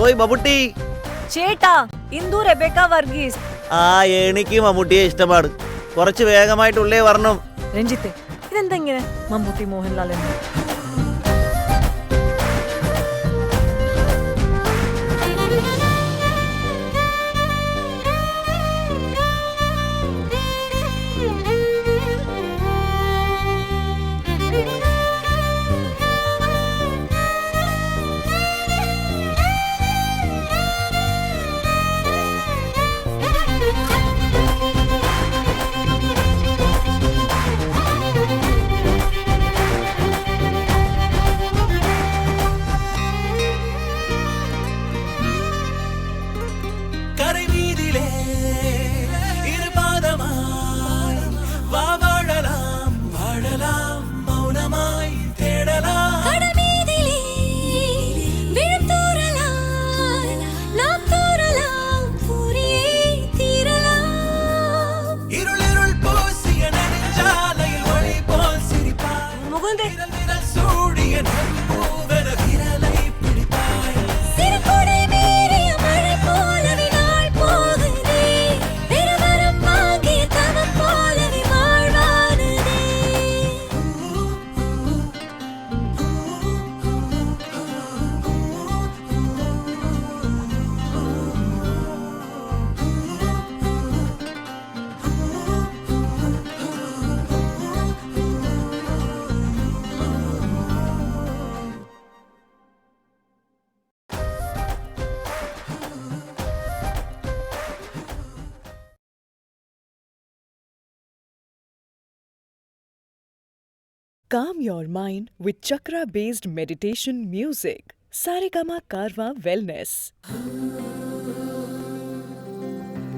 ഓയ് മമ്മൂട്ടി. ചേട്ടാ, ഇന്ദു റെബേക്ക വർഗീസ്. എനിക്ക് മമ്മൂട്ടിയെ ഇഷ്ടമാണ്. കുറച്ച് വേഗമായിട്ടുള്ളേ വരണം. രഞ്ജിത്തെ, ഇതെന്താ ഇങ്ങനെ മമ്മൂട്ടി മോഹൻലാൽ എന്ന്? Calm your mind with chakra-based meditation music. Saregama Karwa Wellness.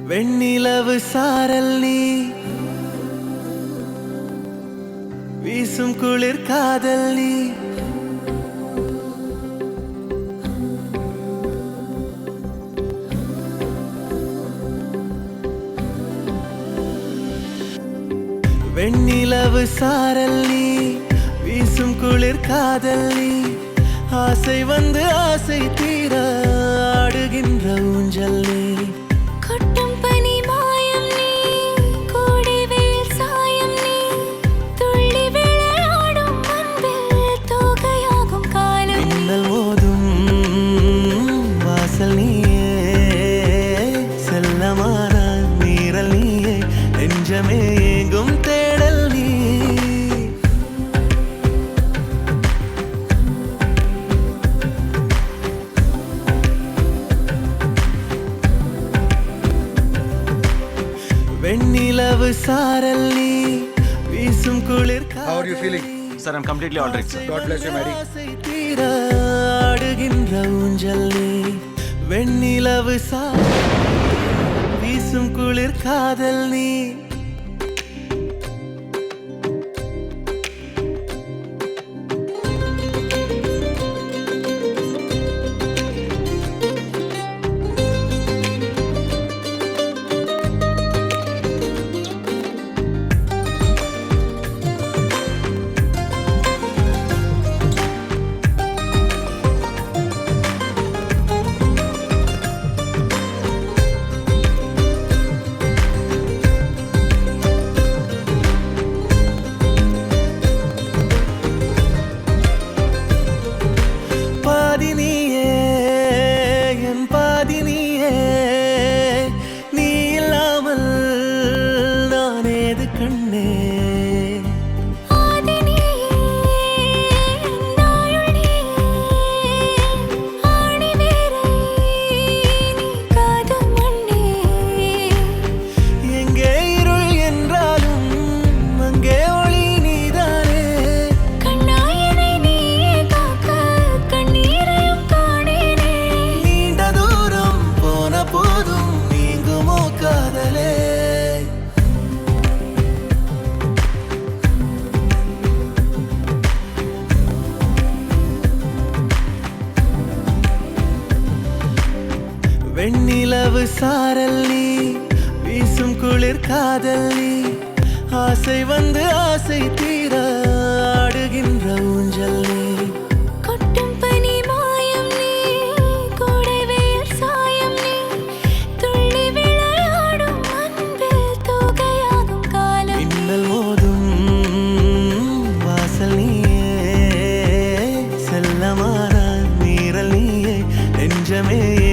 வெண்ணிலவு சாரல் நீ வீசும் குளிர் காதல் நீ வெண்ணிலவு சாரல் நீ வீசும் குளிர் காதல் நீ ஆசை வந்து ஆசை தீர ஆடுகின்ற ஊஞ்சல் நீ கொட்டும் பனி மாயம் நீ கோடைவேல் சாயம் நீ துள்ளி விளையாடும் அன்பில் தோகையாகும் காலம் மின்னல் மோதும் வாசல் நீயே செல்லமான நீரல் நீயே நெஞ்சமே ஏங்கும் தேடல் நீ வெண்ணிலவு சாரல் நீ வீசும் குளிர் How are you feeling? Sir, I'm completely all right, sir. God bless you, Mary. தீர ஆடுகின்ற ஊஞ்சல் நீ வெண்ணிலவு சாரல் வீசும் குளிர் காதல் நீ வெண்ணிலவு சாரல் நீ வீசும் குளிர் காதல் நீ ஆசை வந்து ஆசை தீர ஆடுகின்ற ஊஞ்சல் நீ கொட்டும் பனி மாயம் நீ கோடைவேல் நெஞ்சமே